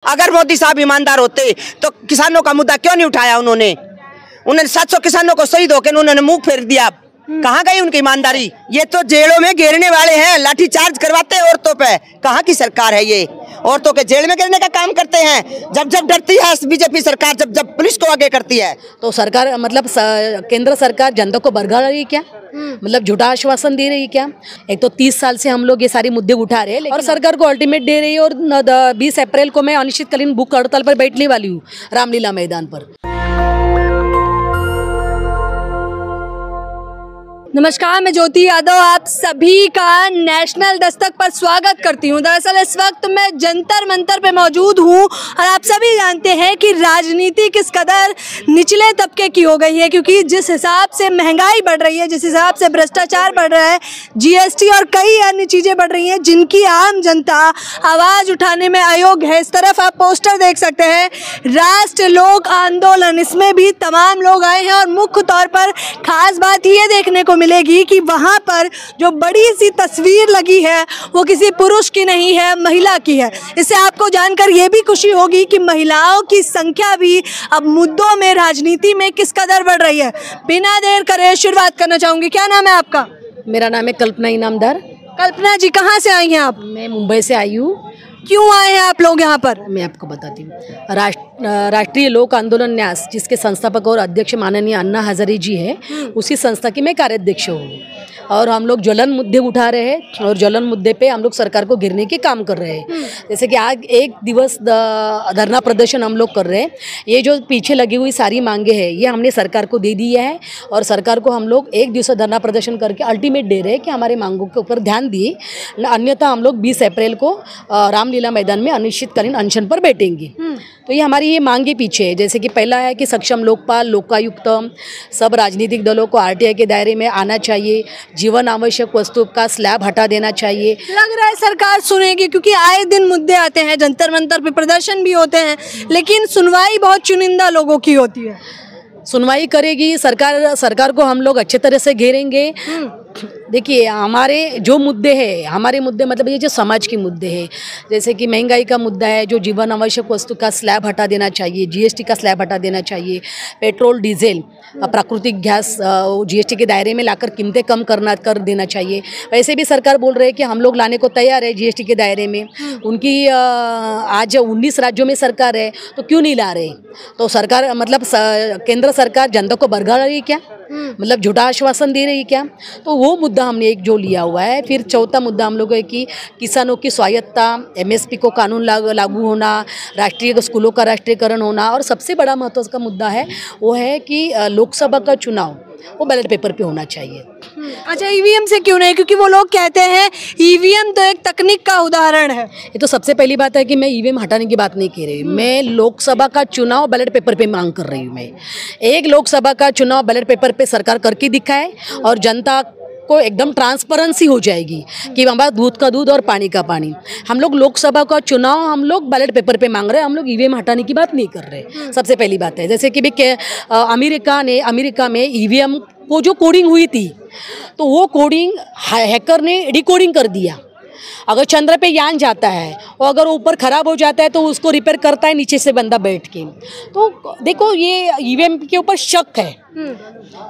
अगर मोदी साहब ईमानदार होते तो किसानों का मुद्दा क्यों नहीं उठाया उन्होंने 700 किसानों को शहीद होकर उन्होंने मुंह फेर दिया। कहाँ गई उनकी ईमानदारी? ये तो जेलों में घेरने वाले हैं, लाठी चार्ज करवाते हैं औरतों पे। कहाँ की सरकार है ये? औरतों के जेल में गिरने का काम करते हैं। जब जब डरती है बीजेपी सरकार, जब जब पुलिस को आगे करती है तो सरकार मतलब केंद्र सरकार जनता को बरगला रही है क्या? मतलब झूठा आश्वासन दे रही है क्या? एक तो 30 साल से हम लोग ये सारे मुद्दे उठा रहे हैं और सरकार को अल्टीमेट दे रही है। और 20 अप्रैल को मैं अनिश्चितकालीन भूख हड़ताल पर बैठने वाली हूँ रामलीला मैदान पर। नमस्कार, मैं ज्योति यादव आप सभी का नेशनल दस्तक पर स्वागत करती हूं। दरअसल इस वक्त मैं जंतर मंतर पे मौजूद हूं और आप सभी जानते हैं कि राजनीति किस कदर निचले तबके की हो गई है, क्योंकि जिस हिसाब से महंगाई बढ़ रही है, जिस हिसाब से भ्रष्टाचार बढ़ रहा है, जीएसटी और कई अन्य चीज़ें बढ़ रही हैं जिनकी आम जनता आवाज़ उठाने में अयोग्य है। इस तरफ आप पोस्टर देख सकते हैं, राष्ट्र लोक आंदोलन, इसमें भी तमाम लोग आए हैं और मुख्य तौर पर खास बात ये देखने को मिलेगी कि वहाँ पर जो बड़ी सी तस्वीर लगी है वो किसी पुरुष की नहीं है, महिला की है। इससे आपको जानकर ये भी खुशी होगी कि महिलाओं की संख्या भी अब मुद्दों में, राजनीति में किस कदर बढ़ रही है। बिना देर करे शुरुआत करना चाहूँगी। क्या नाम है आपका? मेरा नाम है कल्पना इनामदार। कल्पना जी, कहाँ से आई हैं आप? मैं मुंबई से आई हूँ। क्यों आए हैं आप लोग यहाँ पर? मैं आपको बताती हूँ। राष्ट्रीय लोक आंदोलन न्यास, जिसके संस्थापक और अध्यक्ष माननीय अन्ना हजारे जी है, उसी संस्था की मैं कार्याध्यक्ष हूँ। और हम लोग ज्वलन मुद्दे उठा रहे हैं और ज्वलन मुद्दे पे हम लोग सरकार को घेरने के काम कर रहे हैं। जैसे कि आज एक दिवस धरना प्रदर्शन हम लोग कर रहे हैं। ये जो पीछे लगी हुई सारी मांगे हैं ये हमने सरकार को दे दी है और सरकार को हम लोग एक दिवस धरना प्रदर्शन करके अल्टीमेट दे रहे हैं कि हमारे मांगों के ऊपर ध्यान दिए, अन्यथा हम लोग 20 अप्रैल को रामलीला मैदान में अनिश्चितकालीन अनशन पर बैठेंगे। तो ये हमारी ये मांगे पीछे है। जैसे कि पहला है कि सक्षम लोकपाल, लोकायुक्त, सब राजनीतिक दलों को आरटीआई के दायरे में आना चाहिए, जीवन आवश्यक वस्तु का स्लैब हटा देना चाहिए। लग रहा है सरकार सुनेगी, क्योंकि आए दिन मुद्दे आते हैं, जंतर मंतर पे प्रदर्शन भी होते हैं, लेकिन सुनवाई बहुत चुनिंदा लोगों की होती है। सुनवाई करेगी सरकार को हम लोग अच्छे तरह से घेरेंगे। देखिए, हमारे जो मुद्दे हैं, हमारे मुद्दे मतलब ये जो समाज के मुद्दे हैं, जैसे कि महंगाई का मुद्दा है, जो जीवन आवश्यक वस्तु का स्लैब हटा देना चाहिए, जीएसटी का स्लैब हटा देना चाहिए, पेट्रोल डीजल प्राकृतिक गैस जीएसटी के दायरे में लाकर कीमतें कम कर देना चाहिए। वैसे भी सरकार बोल रहे हैं कि हम लोग लाने को तैयार है जीएसटी के दायरे में। उनकी आज 19 राज्यों में सरकार है, तो क्यों नहीं ला रहे? तो सरकार मतलब केंद्र सरकार जनता को बरगला रही है क्या? मतलब झूठा आश्वासन दे रही है क्या? तो वो मुद्दा हमने एक जो लिया हुआ है। फिर चौथा मुद्दा हम लोग है कि किसानों की स्वायत्ता, एमएसपी को कानून लागू होना, राष्ट्रीय स्कूलों का राष्ट्रीयकरण होना, और सबसे बड़ा महत्व का मुद्दा है वो है कि लोकसभा का चुनाव वो बैलेट पेपर पे होना चाहिए। अच्छा, ईवीएम से क्यों नहीं? क्योंकि वो लोग कहते हैं ईवीएम तो एक तकनीक का उदाहरण है। ये तो सबसे पहली बात है कि मैं ईवीएम हटाने की बात नहीं कह रही, मैं लोकसभा का चुनाव बैलेट पेपर पे मांग कर रही हूँ। मैं एक लोकसभा का चुनाव बैलेट पेपर पे सरकार करके दिखाए और जनता को एकदम ट्रांसपेरेंसी हो जाएगी कि हमारा दूध का दूध और पानी का पानी। हम लोग लोकसभा का चुनाव हम लोग बैलेट पेपर पे मांग रहे हैं, हम लोग ईवीएम हटाने की बात नहीं कर रहे। सबसे पहली बात है, जैसे कि अमेरिका में ईवीएम को जो कोडिंग हुई थी, तो वो कोडिंग हैकर ने डिकोडिंग कर दिया। अगर चंद्र पे यान जाता है और अगर ऊपर ख़राब हो जाता है तो उसको रिपेयर करता है नीचे से बंदा बैठ के। तो देखो, ये ईवीएम के ऊपर शक है,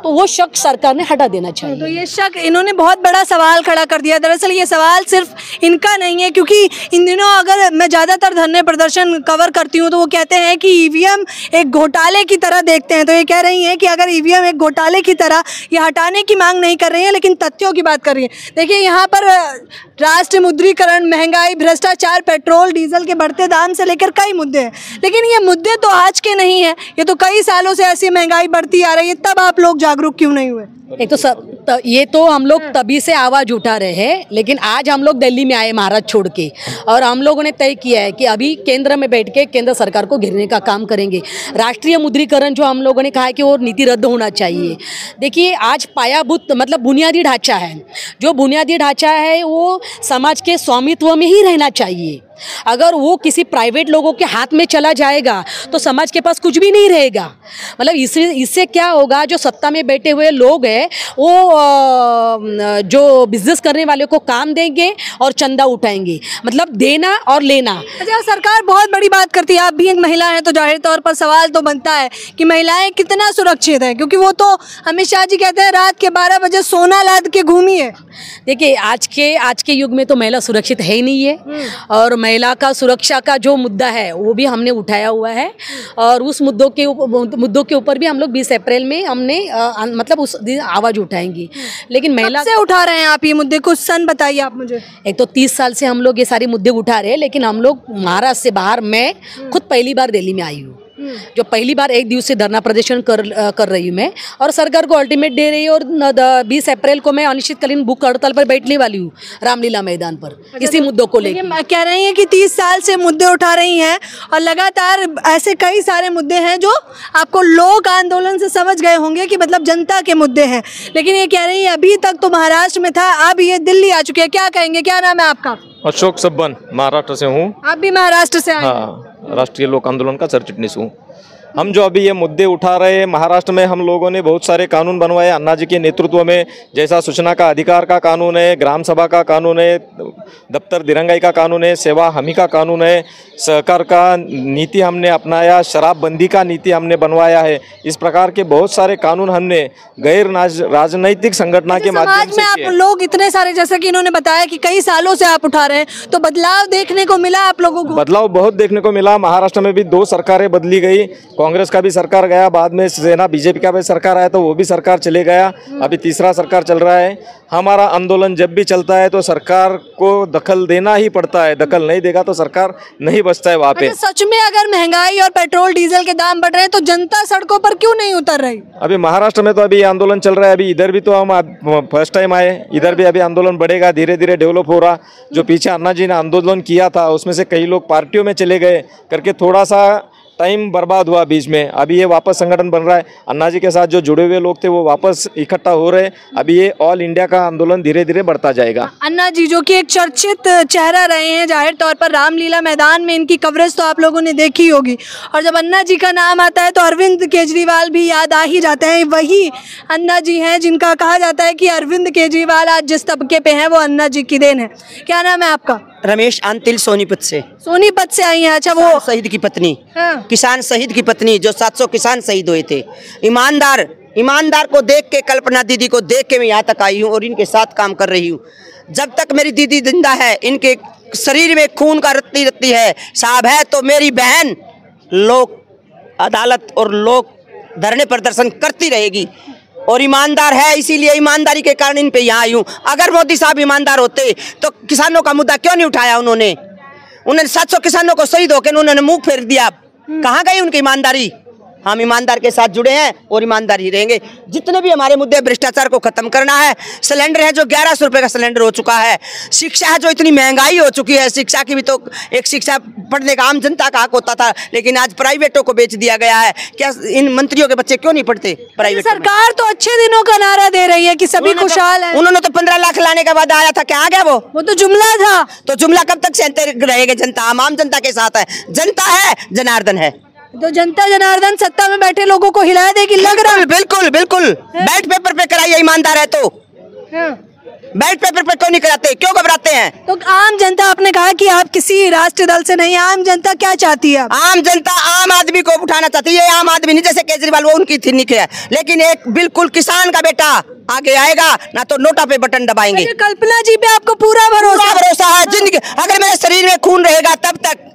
तो वो शक सरकार ने हटा देना चाहिए। तो ये शक, इन्होंने बहुत बड़ा सवाल खड़ा कर दिया। दरअसल ये सवाल सिर्फ इनका नहीं है, क्योंकि इन दिनों अगर मैं ज़्यादातर धरने प्रदर्शन कवर करती हूँ तो वो कहते हैं कि ईवीएम एक घोटाले की तरह देखते हैं। तो ये कह रही हैं कि अगर ईवीएम एक घोटाले की तरह, ये हटाने की मांग नहीं कर रही है लेकिन तथ्यों की बात कर रही है। देखिए, यहाँ पर राष्ट्र मुद्रीकरण, महंगाई, भ्रष्टाचार, पेट्रोल डीजल के बढ़ते दाम से लेकर कई मुद्दे हैं, लेकिन ये मुद्दे तो आज के नहीं है, ये तो कई सालों से ऐसी महंगाई बढ़ती आ रही है। तब आप लोग जागरूक क्यों नहीं हुए? एक तो ये तो हम लोग तभी से आवाज़ उठा रहे हैं, लेकिन आज हम लोग दिल्ली में आए महाराज छोड़ के, और हम लोगों ने तय किया है कि अभी केंद्र में बैठ के केंद्र सरकार को घेरने का काम करेंगे। राष्ट्रीय मुद्रीकरण जो हम लोगों ने कहा है कि वो नीति रद्द होना चाहिए। देखिए, आज पायाभूत मतलब बुनियादी ढांचा है, जो बुनियादी ढांचा है वो समाज के स्वामित्व में ही रहना चाहिए। अगर वो किसी प्राइवेट लोगों के हाथ में चला जाएगा तो समाज के पास कुछ भी नहीं रहेगा। मतलब इससे क्या होगा, जो सत्ता में बैठे हुए लोग हैं वो जो बिजनेस करने वाले को काम देंगे और चंदा उठाएंगे, मतलब देना और लेना। अच्छा, सरकार बहुत बड़ी बात करती है, आप भी एक महिला हैं तो जाहिर तौर पर सवाल तो बनता है कि महिलाएं कितना सुरक्षित हैं, क्योंकि वो तो अमित शाह जी कहते हैं रात के 12 बजे सोना लाद के घूमिए। देखिए आज के युग में तो महिला सुरक्षित है ही नहीं है, और महिला का सुरक्षा का जो मुद्दा है वो भी हमने उठाया हुआ है, और उस मुद्दों के ऊपर भी हम लोग 20 अप्रैल में हमने मतलब उस दिन आवाज़ उठाएंगी। लेकिन महिला से उठा रहे हैं आप ये मुद्दे, कुछ सन बताइए आप मुझे। एक तो 30 साल से हम लोग ये सारे मुद्दे उठा रहे हैं, लेकिन हम लोग महाराष्ट्र से बाहर, मैं खुद पहली बार दिल्ली में आई हूँ, जो पहली बार एक दिवसीय धरना प्रदर्शन कर रही हूँ मैं, और सरकार को अल्टीमेट दे रही है। और 20 अप्रैल को मैं अनिश्चितकालीन भूख हड़ताल पर बैठने वाली हूँ रामलीला मैदान पर, इसी मुद्दों को लेकर। कह रही हैं कि 30 साल से मुद्दे उठा रही हैं और लगातार ऐसे कई सारे मुद्दे हैं जो आपको लोक आंदोलन से समझ गए होंगे कि मतलब जनता के मुद्दे हैं, लेकिन ये कह रही है अभी तक तो महाराष्ट्र में था, अब ये दिल्ली आ चुके हैं। क्या कहेंगे, क्या नाम है आपका? अशोक सब्बन, महाराष्ट्र से हूँ। आप भी महाराष्ट्र से आए? हाँ, राष्ट्रीय लोक आंदोलन का सरचिटनीस हूँ। हम जो अभी ये मुद्दे उठा रहे हैं, महाराष्ट्र में हम लोगों ने बहुत सारे कानून बनवाए अन्ना जी के नेतृत्व में, जैसा सूचना का अधिकार का कानून है, ग्राम सभा का कानून है, दफ्तर दिरंगाई का कानून है, सेवा हमी का कानून है, सहकार का नीति हमने अपनाया, शराबबंदी का नीति हमने बनवाया है। इस प्रकार के बहुत सारे कानून हमने गैर राजनैतिक संगठन के माध्यम से आप लोग इतने सारे, जैसा कि इन्होंने बताया कि कई सालों से आप उठा रहे हैं, तो बदलाव देखने को मिला आप लोगों को? बदलाव बहुत देखने को मिला। महाराष्ट्र में भी 2 सरकारें बदली गई, कांग्रेस का भी सरकार गया, बाद में सेना बीजेपी का भी सरकार आया तो वो भी सरकार चले गया, अभी तीसरा सरकार चल रहा है। हमारा आंदोलन जब भी चलता है तो सरकार को दखल देना ही पड़ता है, दखल नहीं देगा तो सरकार नहीं बचता है वहाँ पे। सच में अगर महंगाई और पेट्रोल डीजल के दाम बढ़ रहे हैं तो जनता सड़कों पर क्यों नहीं उतर रही? अभी महाराष्ट्र में तो अभी आंदोलन चल रहा है, अभी इधर भी तो हम फर्स्ट टाइम आए, इधर भी अभी आंदोलन बढ़ेगा, धीरे धीरे डेवलप हो रहा। जो पीछे अन्ना जी ने आंदोलन किया था उसमें से कई लोग पार्टियों में चले गए करके थोड़ा सा टाइम बर्बाद हुआ बीच में, अभी ये वापस संगठन बन रहा है। अन्ना जी के साथ जो जुड़े हुए लोग थे वो वापस इकट्ठा हो रहे, अभी ये ऑल इंडिया का आंदोलन धीरे धीरे बढ़ता जाएगा। अन्ना जी जो कि एक चर्चित चेहरा रहे हैं, जाहिर तौर पर रामलीला मैदान में इनकी कवरेज तो आप लोगों ने देखी होगी, और जब अन्ना जी का नाम आता है तो अरविंद केजरीवाल भी याद आ ही जाते हैं। वही अन्ना जी हैं जिनका कहा जाता है कि अरविंद केजरीवाल आज जिस तबके पे हैं वो अन्ना जी की देन है। क्या नाम है आपका? रमेश अंतिल, सोनीपत से। सोनीपत से आई हैं? अच्छा, वो शहीद की पत्नी, हाँ। किसान शहीद की पत्नी, जो 700 किसान शहीद हुए थे। ईमानदार को देख के, कल्पना दीदी को देख के मैं यहाँ तक आई हूँ और इनके साथ काम कर रही हूँ। जब तक मेरी दीदी जिंदा है, इनके शरीर में खून का रत्ती रत्ती है साहब है, तो मेरी बहन लोक अदालत और लोक धरने प्रदर्शन करती रहेगी, और ईमानदार है, इसीलिए ईमानदारी के कारण इन पे यहाँ आई हूँ। अगर मोदी साहब ईमानदार होते तो किसानों का मुद्दा क्यों नहीं उठाया उन्होंने? 700 किसानों को शहीद होकर उन्होंने मुंह फेर दिया। कहाँ गई उनकी ईमानदारी? हम ईमानदार के साथ जुड़े हैं और ईमानदार ही रहेंगे। जितने भी हमारे मुद्दे, भ्रष्टाचार को खत्म करना है, सिलेंडर है जो 1100 रुपये का सिलेंडर हो चुका है, शिक्षा है जो इतनी महंगाई हो चुकी है, शिक्षा की भी तो एक शिक्षा पढ़ने का आम जनता का हक होता था, लेकिन आज प्राइवेटों को बेच दिया गया है। क्या इन मंत्रियों के बच्चे क्यों नहीं पढ़ते प्राइवेट? सरकार तो अच्छे दिनों का नारा दे रही है कि सभी खुशहाल है। उन्होंने तो 15 लाख लाने का वादा आया था, क्या आ गया वो तो जुमला था। तो जुमला कब तक सहते रहेगा? जनता आम जनता के साथ है, जनता है, जनार्दन है। तो जनता जनार्दन सत्ता में बैठे लोगों को हिला देगी, लग रहा है। बिल्कुल बैठ पेपर पे कराइए, ईमानदार है तो। बैठ पेपर पे क्यों नहीं कराते, क्यों घबराते हैं? तो आम जनता, आपने कहा कि आप किसी राष्ट्रीय दल से नहीं, आम जनता क्या चाहती है? आम जनता आम आदमी को उठाना चाहती है। आम आदमी नहीं, जैसे केजरीवाल वो उनकी थी निकले, लेकिन एक बिल्कुल किसान का बेटा आगे आएगा ना, तो नोटा पे बटन दबाएंगे। कल्पना जी पे आपको पूरा भरोसा है? जिंदगी अगर मेरे शरीर में खून रहेगा तब तक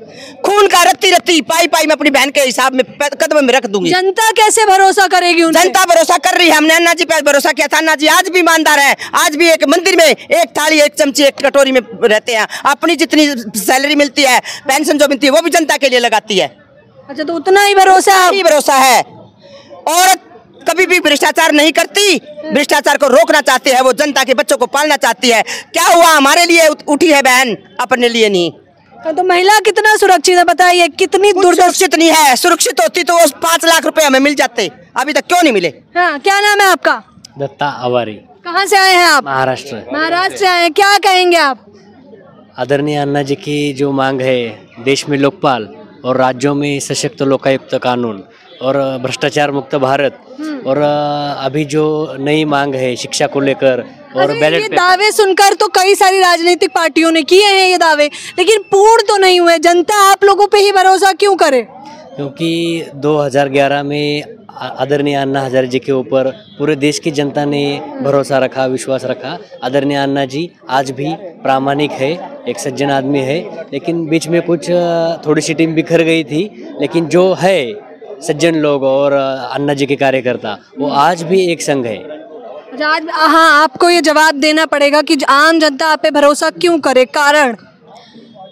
खून का रत्ती पाई मैं अपनी बहन के हिसाब में कदम में रख दूंगी। जनता कैसे भरोसा करेगी? जनता भरोसा कर रही है, हमने अन्ना जी पे भरोसा किया था। अन्ना जी आज भी ईमानदार है, आज भी एक मंदिर में एक थाली, एक चमची, एक कटोरी में रहते हैं। अपनी जितनी सैलरी मिलती है, पेंशन जो मिलती है, वो भी जनता के लिए लगाती है। अच्छा, तो उतना ही भरोसा है। औरत कभी भी भ्रष्टाचार नहीं करती, भ्रष्टाचार को रोकना चाहती है, वो जनता के बच्चों को पालना चाहती है। क्या हुआ, हमारे लिए उठी है बहन, अपने लिए नहीं। तो महिला कितना सुरक्षित है बताइए? कितनी सुरक्षित नहीं है। सुरक्षित होती तो वो 5 लाख रुपए हमें मिल जाते, अभी तक क्यों नहीं मिले? हाँ, क्या नाम है आपका? दत्ता अवारी। कहाँ से आए हैं आप? महाराष्ट्र। महाराष्ट्र से आए हैं, क्या कहेंगे आप? आदरणीय अन्ना जी की जो मांग है, देश में लोकपाल और राज्यों में सशक्त लोकायुक्त कानून और भ्रष्टाचार मुक्त भारत, और अभी जो नई मांग है शिक्षा को लेकर और अरे ये दावे सुनकर तो कई सारी राजनीतिक पार्टियों ने किए हैं ये दावे, लेकिन पूर्ण तो नहीं हुए। जनता आप लोगों पे ही भरोसा क्यों करे? क्योंकि 2011 में आदरणीय अन्ना हजारे जी के ऊपर पूरे देश की जनता ने भरोसा रखा, विश्वास रखा। आदरणीय अन्ना जी आज भी प्रामाणिक है, एक सज्जन आदमी है, लेकिन बीच में कुछ थोड़ी सी टीम बिखर गई थी, लेकिन जो है सज्जन लोग और अन्ना जी के कार्यकर्ता वो आज भी एक संग है। आज हाँ, आपको ये जवाब देना पड़ेगा कि आम जनता आप पे भरोसा क्यों करे, कारण?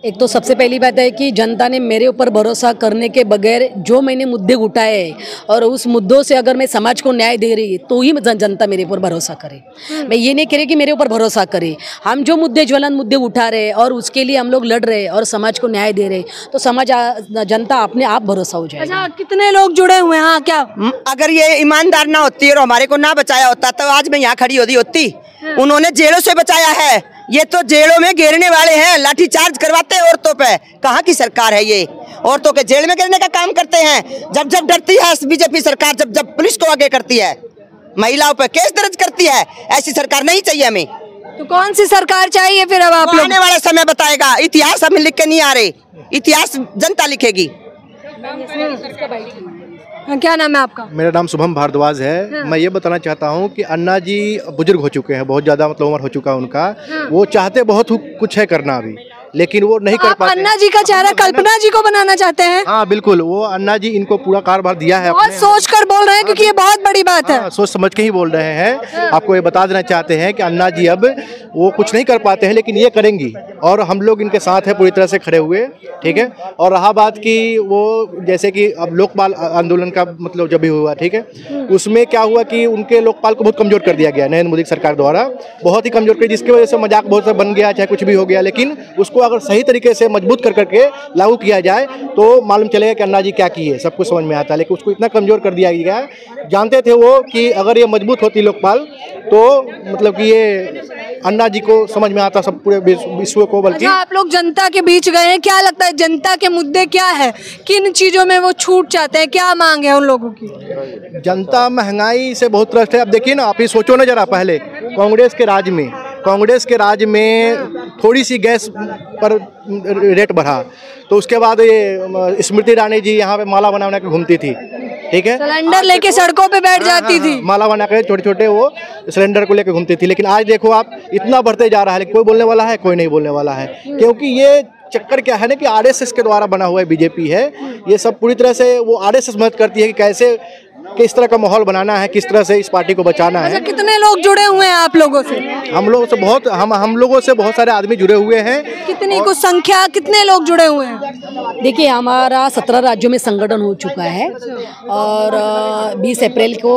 एक तो सबसे पहली बात है कि जनता ने मेरे ऊपर भरोसा करने के बगैर जो मैंने मुद्दे उठाए और उस मुद्दों से अगर मैं समाज को न्याय दे रही तो ही जनता मेरे ऊपर भरोसा करे। मैं ये नहीं कह रही कि मेरे ऊपर भरोसा करे। हम जो मुद्दे ज्वलंत मुद्दे उठा रहे और उसके लिए हम लोग लड़ रहे और समाज को न्याय दे रहे तो समाज जनता अपने आप भरोसा हो जाएगा। अच्छा, कितने लोग जुड़े हुए हैं? हाँ, क्या अगर ये ईमानदार ना होती और हमारे को ना बचाया होता तो आज मैं यहाँ खड़ी होती। उन्होंने जेलों से बचाया है, ये तो जेलों में घेरने वाले हैं, लाठीचार्ज करवाते हैं औरतों पे। कहाँ की सरकार है ये? औरतों के जेल में गिरने का काम करते हैं। जब जब डरती है बीजेपी सरकार, जब जब पुलिस को आगे करती है, महिलाओं पे केस दर्ज करती है। ऐसी सरकार नहीं चाहिए हमें। तो कौन सी सरकार चाहिए फिर? अब आप लोग आने वाला समय बताएगा। इतिहास हमें लिख के नहीं आ रहे, इतिहास जनता लिखेगी। क्या नाम है आपका? मेरा नाम शुभम भारद्वाज है। मैं ये बताना चाहता हूँ कि अन्ना जी बुजुर्ग हो चुके हैं, बहुत ज़्यादा मतलब उम्र हो चुका है उनका। वो चाहते बहुत कुछ है करना अभी, लेकिन वो नहीं कर पाते। अन्ना जी का चेहरा कल्पना जी को बनाना चाहते हैं? हाँ बिल्कुल, वो अन्ना जी इनको पूरा कारभार दिया है। बहुत सोच कर बोल रहे हैं क्योंकि ये बहुत बड़ी बात है। सोच समझ के ही बोल रहे हैं। आपको ये बता देना चाहते हैं कि अन्ना जी अब वो कुछ नहीं कर पाते हैं, लेकिन ये करेंगी और हम लोग इनके साथ हैं पूरी तरह से खड़े हुए। ठीक है। और रहा बात की वो जैसे कि अब लोकपाल आंदोलन का मतलब जब भी हुआ, ठीक है, उसमें क्या हुआ कि उनके लोकपाल को बहुत कमजोर कर दिया गया नरेंद्र मोदी सरकार द्वारा, बहुत ही कमजोर कर, जिसकी वजह से मजाक बहुत सा बन गया, चाहे कुछ भी हो गया। लेकिन उसको अगर सही तरीके से मजबूत कर करके लागू किया जाए तो मालूम चलेगा कि अन्ना जी क्या किए, सब कुछ समझ में आता है। लेकिन उसको इतना कमजोर कर दिया गया, जानते थे वो कि अगर ये मजबूत होती लोकपाल तो मतलब कि ये अन्ना जी को समझ में आता सब पूरे विश्व को। बल्कि आप लोग जनता के बीच गए हैं, क्या लगता है जनता के मुद्दे क्या है? किन चीजों में वो छूट चाहते हैं? क्या मांग है उन लोगों की? जनता महंगाई से बहुत त्रस्त है। अब देखिए ना, आप ही सोचो ना जरा, पहले कांग्रेस के राज में थोड़ी सी गैस पर रेट बढ़ा तो उसके बाद ये स्मृति ईरानी जी यहाँ पे माला बना के घूमती थी। ठीक है, सिलेंडर लेके सड़कों पे बैठ जाती थी, माला बना के छोटे छोटे वो सिलेंडर को लेके घूमती थी। लेकिन आज देखो आप, इतना बढ़ते जा रहा है, लेकिन कोई बोलने वाला है? कोई नहीं बोलने वाला है। क्योंकि ये चक्कर क्या है ना कि आरएसएस के द्वारा बना हुआ है, बीजेपी है, ये सब पूरी तरह से वो आरएसएस मदद करती है कि कैसे किस तरह का माहौल बनाना है, किस तरह से इस पार्टी को बचाना है। कितने लोग जुड़े हुए हैं आप लोगों से? हम लोगों से बहुत सारे आदमी जुड़े हुए हैं। कितनी कुछ संख्या, कितने लोग जुड़े हुए हैं? देखिए, हमारा 17 राज्यों में संगठन हो चुका है और 20 अप्रैल को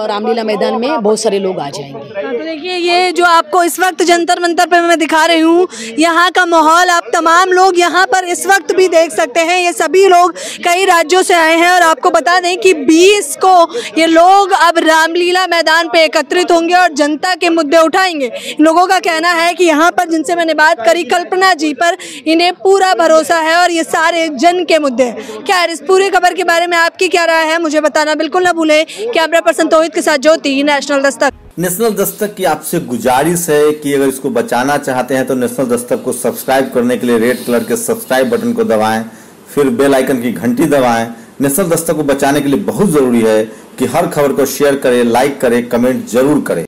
रामलीला मैदान में बहुत सारे लोग आ जाएंगे। तो देखिए, ये जो आपको इस वक्त जंतर मंतर पे मैं दिखा रही हूँ, यहाँ का माहौल आप तमाम लोग यहाँ पर इस वक्त भी देख सकते हैं। ये सभी लोग कई राज्यों से आए हैं और आपको बता दें कि 20 को ये लोग अब रामलीला मैदान पे एकत्रित होंगे और जनता के मुद्दे उठाएंगे। लोगों का कहना है कि यहाँ पर जिनसे मैंने बात करी, कल्पना जी पर इन्हें पूरा भरोसा है और ये सारे जन के मुद्दे हैं। क्या इस पूरी खबर के बारे में आपकी क्या राय है, मुझे बताना बिल्कुल ना भूलें। कैमरा पर्सन तौहीद के साथ ज्योति, नेशनल दस्तक। नेशनल दस्तक की आपसे गुजारिश है कि अगर इसको बचाना चाहते हैं तो नेशनल दस्तक को सब्सक्राइब करने के लिए रेड कलर के सब्सक्राइब बटन को दबाएं, फिर बेल आइकन की घंटी दबाएं। नेशनल दस्तक को बचाने के लिए बहुत जरूरी है कि हर खबर को शेयर करें, लाइक करें, कमेंट जरूर करें।